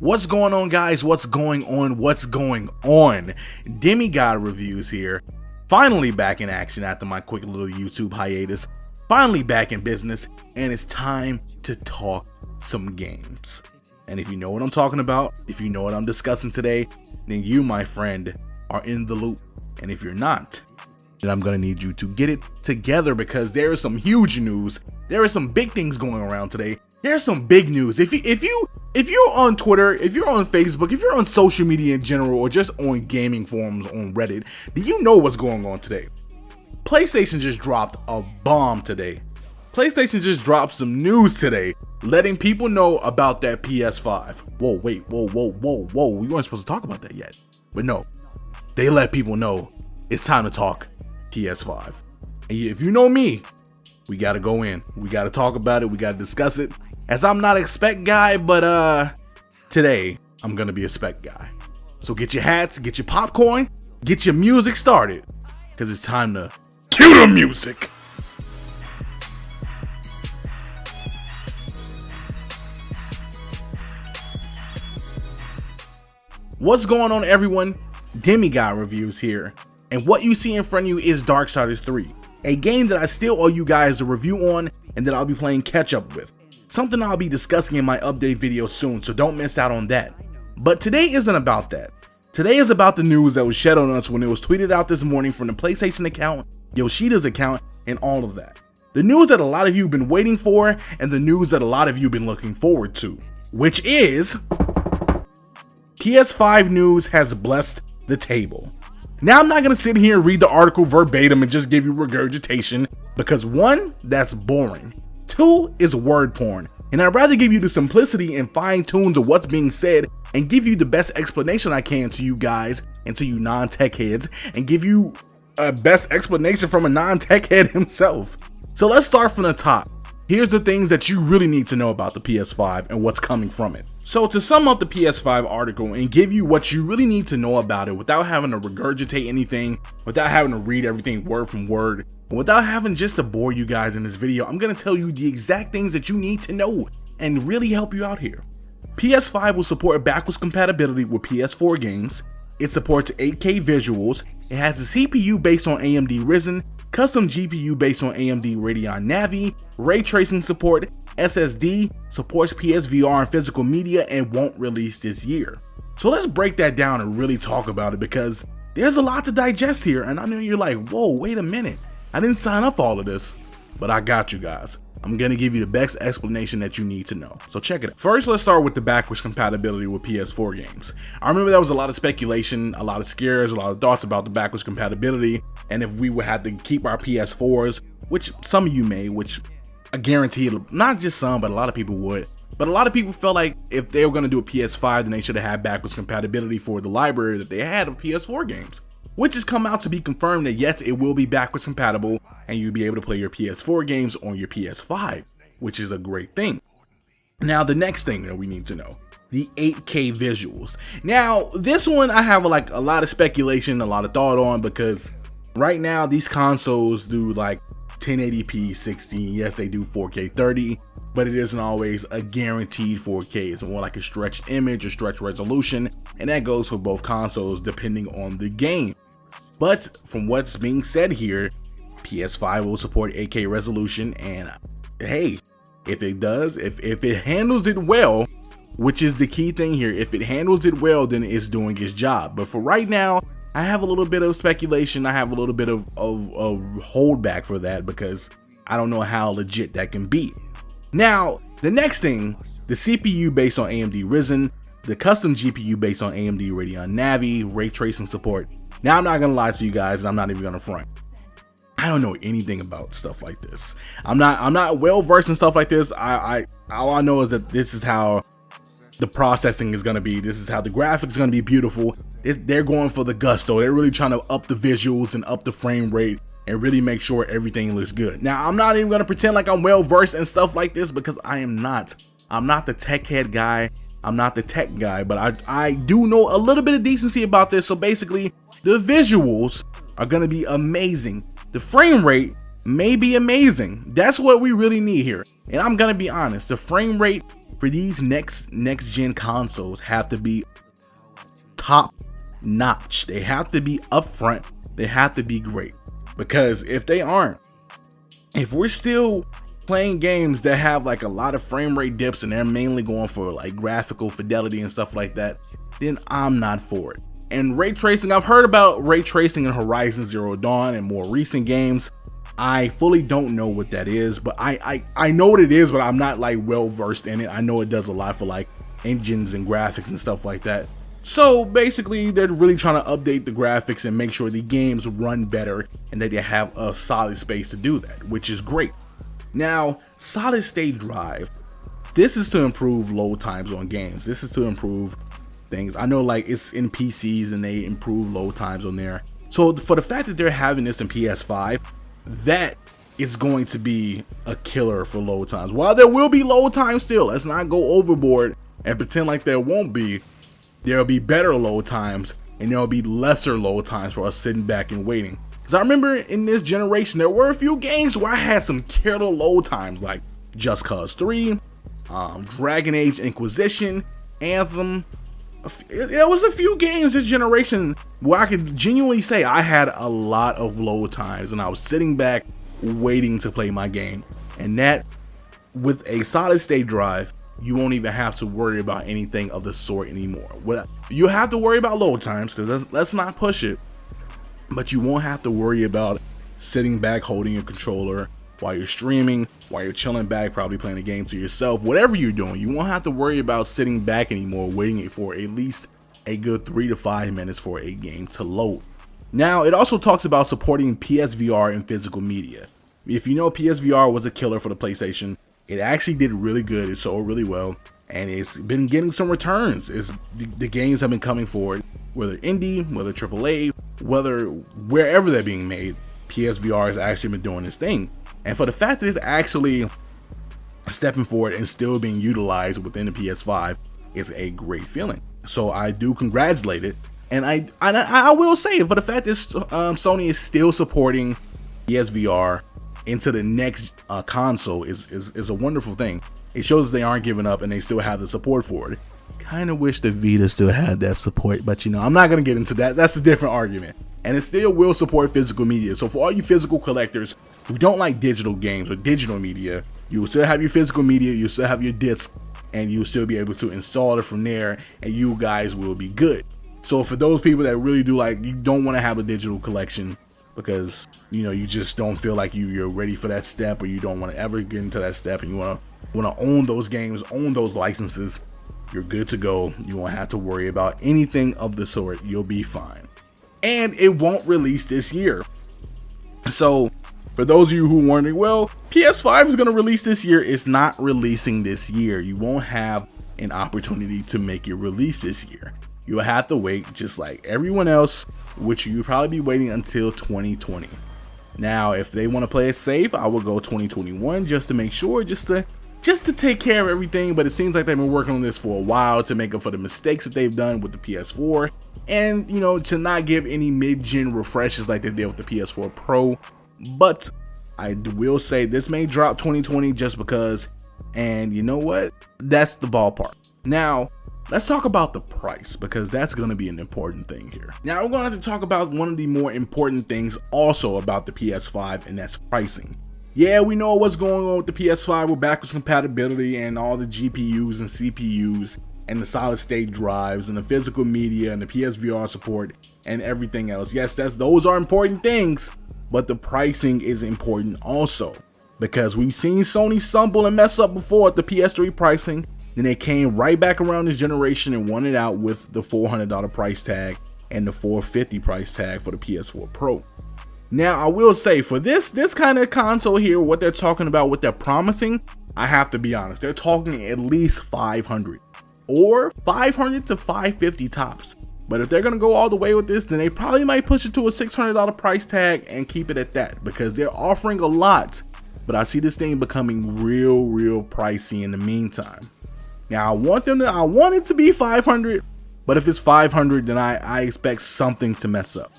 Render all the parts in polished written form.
What's going on, guys? What's going on? Demigod Reviews here. Finally back in action after my quick little YouTube hiatus. Finally back in business, and it's time to talk some games. And if you know what I'm talking about, if you know what I'm discussing today, then you, my friend, are in the loop. And if you're not, then I'm gonna need you to get it together, because there is some huge news. There are some big things going around today. There's some big news. If you're on Twitter, if you're on Facebook, if you're on social media in general, or just on gaming forums on Reddit, do you know what's going on today? PlayStation just dropped a bomb today. PlayStation just dropped some news today, letting people know about that PS5. Whoa, wait, whoa. We weren't supposed to talk about that yet. But no, they let people know it's time to talk PS5. And if you know me, we gotta go in. We gotta talk about it. We gotta discuss it. As I'm not a spec guy, but today I'm gonna be a spec guy. So get your hats, get your popcorn, get your music started, because it's time to cue the music. What's going on, everyone? Demigod Reviews here, and what you see in front of you is Darksiders 3, a game that I still owe you guys a review on and that I'll be playing catch up with. Something I'll be discussing in my update video soon, so don't miss out on that. But today isn't about that. Today is about the news that was shed on us when it was tweeted out this morning from the PlayStation account, Yoshida's account, and all of that. The news that a lot of you have been waiting for, and the news that a lot of you have been looking forward to, which is PS5 news has blessed the table. Now, I'm not going to sit here and read the article verbatim and just give you regurgitation, because one, that's boring. Two is word porn, and I'd rather give you the simplicity and fine tunes of what's being said and give you the best explanation I can to you guys and to you non-tech heads, and give you a best explanation from a non-tech head himself. So let's start from the top. Here's the things that you really need to know about the PS5 and what's coming from it. So to sum up the PS5 article and give you what you really need to know about it without having to regurgitate anything, without having to read everything word from word, and without having just to bore you guys in this video, I'm going to tell you the exact things that you need to know and really help you out here. PS5 will support backwards compatibility with PS4 games. It supports 8K visuals. It has a CPU based on AMD Ryzen, custom GPU based on AMD Radeon Navi, ray tracing support, SSD, supports PSVR and physical media, and won't release this year. So let's break that down and really talk about it, because there's a lot to digest here, and I know you're like, whoa, wait a minute, I didn't sign up for all of this, but I got you guys. I'm gonna give you the best explanation that you need to know. So check it out. First, let's start with the backwards compatibility with PS4 games. I remember there was a lot of speculation, a lot of scares, a lot of thoughts about the backwards compatibility, and if we would have to keep our PS4s, which some of you may, which I guarantee, not just some, but a lot of people would. But a lot of people felt like if they were gonna do a PS5, then they should have had backwards compatibility for the library that they had of PS4 games, which has come out to be confirmed that yes, it will be backwards compatible and you'll be able to play your PS4 games on your PS5, which is a great thing. Now, the next thing that we need to know, the 8K visuals. Now, this one I have like a lot of speculation, a lot of thought on, because right now these consoles do like 1080p 60, yes they do 4K 30, but it isn't always a guaranteed 4K. It's more like a stretched image or stretched resolution, and that goes for both consoles depending on the game. But from what's being said here, PS5 will support 8K resolution, and hey, if it does, if it handles it well, which is the key thing here, if it handles it well, then it's doing its job. But for right now, I have a little bit of speculation, I have a little bit of holdback for that, because I don't know how legit that can be. Now, the next thing, the CPU based on AMD Ryzen, the custom GPU based on AMD Radeon Navi, ray tracing support. Now, I'm not gonna lie to you guys, and I'm not even gonna front. I don't know anything about stuff like this. I'm not well versed in stuff like this. All I know is that this is how the processing is gonna be. This is how the graphics is gonna be beautiful. They're going for the gusto. They're really trying to up the visuals and up the frame rate and really make sure everything looks good. Now, I'm not even gonna pretend like I'm well versed in stuff like this, because I am not. I'm not the tech head guy. I'm not the tech guy, but I do know a little bit of decency about this. So basically, the visuals are gonna be amazing. The frame rate may be amazing. That's what we really need here. And I'm gonna be honest, the frame rate for these next gen consoles have to be top notch. They have to be upfront. They have to be great, because if they aren't, if we're still playing games that have like a lot of frame rate dips and they're mainly going for like graphical fidelity and stuff like that, then I'm not for it. And ray tracing, I've heard about ray tracing in Horizon Zero Dawn and more recent games. I fully don't know what that is, but I know what it is, but I'm not like well versed in it. I know it does a lot for like engines and graphics and stuff like that. So basically, they're really trying to update the graphics and make sure the games run better and that they have a solid space to do that, which is great. Now, solid state drive, this is to improve load times on games. This is to improve things. I know like it's in PCs and they improve load times on there. So for the fact that they're having this in PS5, that is going to be a killer for load times. While there will be load times still, let's not go overboard and pretend like there won't be. There'll be better load times and there'll be lesser load times for us sitting back and waiting. Because I remember in this generation, there were a few games where I had some killer load times, like Just Cause 3, Dragon Age Inquisition, Anthem. There was a few games this generation where I could genuinely say I had a lot of load times and I was sitting back waiting to play my game. And that, with a solid state drive, you won't even have to worry about anything of the sort anymore. Well, you have to worry about load times, so let's not push it, but you won't have to worry about sitting back holding your controller while you're streaming, while you're chilling back, probably playing a game to yourself, whatever you're doing. You won't have to worry about sitting back anymore, waiting for at least a good 3 to 5 minutes for a game to load. Now, it also talks about supporting PSVR and physical media. If you know, PSVR was a killer for the PlayStation. It actually did really good. It sold really well, and it's been getting some returns. The games have been coming forward, whether indie, whether AAA, whether wherever they're being made. PSVR has actually been doing this thing, and for the fact that it's actually stepping forward and still being utilized within the PS5 is a great feeling. So I do congratulate it, and I will say, for the fact that Sony is still supporting PSVR into the next console is a wonderful thing. It shows they aren't giving up and they still have the support for it. Kind of wish the Vita still had that support, but you know, I'm not gonna get into that. That's a different argument. And it still will support physical media. So for all you physical collectors who don't like digital games or digital media, you will still have your physical media, you still have your disc, and you'll still be able to install it from there, and you guys will be good. So for those people that really do like, you don't want to have a digital collection because you know you just don't feel like you're ready for that step, or you don't want to ever get into that step, and you want to own those games, own those licenses, you're good to go. You won't have to worry about anything of the sort. You'll be fine. And it won't release this year. So for those of you who are wondering, well, PS5 is going to release this year. It's not releasing this year. You won't have an opportunity to make it release this year. You'll have to wait just like everyone else, which you'll probably be waiting until 2020. Now, if they want to play it safe, I will go 2021 just to make sure, just to take care of everything. But it seems like they've been working on this for a while to make up for the mistakes that they've done with the PS4, and you know, to not give any mid-gen refreshes like they did with the PS4 Pro. But I will say this may drop 2020 just because, and you know what, that's the ballpark. Now let's talk about the price, because that's going to be an important thing here. Now we're going to have to talk about one of the more important things also about the PS5, and that's pricing. Yeah, we know what's going on with the PS5 with backwards compatibility and all the GPUs and CPUs and the solid state drives and the physical media and the PSVR support and everything else. Yes, those are important things, but the pricing is important also, because we've seen Sony stumble and mess up before at the PS3 pricing. Then they came right back around this generation and won it out with the $400 price tag and the $450 price tag for the PS4 Pro. Now, I will say, for this kind of console here, what they're talking about, what they're promising, I have to be honest, they're talking at least 500 or 500 to 550 tops. But if they're going to go all the way with this, then they probably might push it to a $600 price tag and keep it at that, because they're offering a lot. But I see this thing becoming real pricey in the meantime. Now, I want it to be 500, but if it's 500, then I expect something to mess up.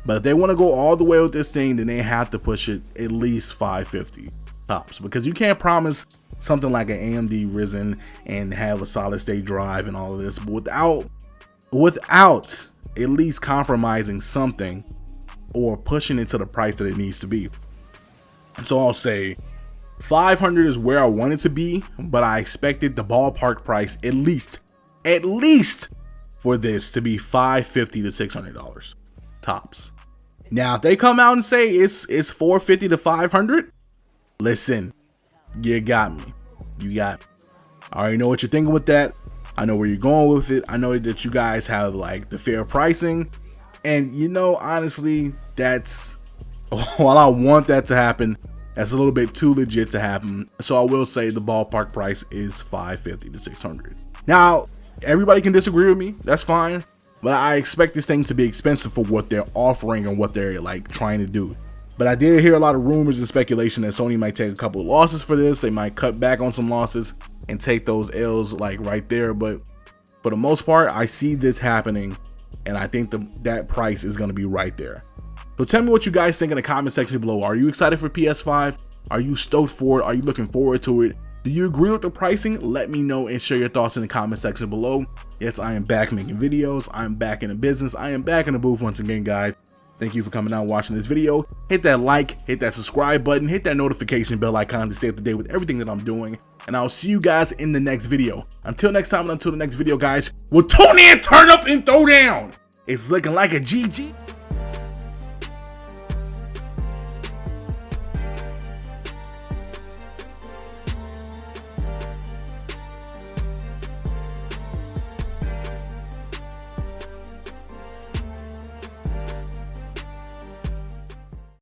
But if they want to go all the way with this thing, then they have to push it at least 550. tops, because you can't promise something like an AMD Ryzen and have a solid state drive and all of this without at least compromising something or pushing it to the price that it needs to be. So I'll say 500 is where I want it to be, but I expected the ballpark price at least for this to be $550 to $600 tops. Now if they come out and say it's $450 to $500, listen, you got me. I already know what you're thinking with that. I know where you're going with it. I know that you guys have like the fair pricing, and you know, honestly, that's, while I want that to happen, that's a little bit too legit to happen. So I will say the ballpark price is $550 to $600. Now, everybody can disagree with me. That's fine. But I expect this thing to be expensive for what they're offering and what they're like trying to do. But I did hear a lot of rumors and speculation that Sony might take a couple of losses for this. They might cut back on some losses and take those L's like right there. But for the most part, I see this happening, and I think that price is going to be right there. So tell me what you guys think in the comment section below. Are you excited for PS5? Are you stoked for it? Are you looking forward to it? Do you agree with the pricing? Let me know and share your thoughts in the comment section below. Yes, I am back making videos. I'm back in the business. I am back in the booth once again, guys. Thank you for coming out and watching this video. Hit that like, hit that subscribe button, hit that notification bell icon to stay up to date with everything that I'm doing. And I'll see you guys in the next video. Until next time and until the next video, guys, we'll tune in, turn up, and throw down. It's looking like a GG.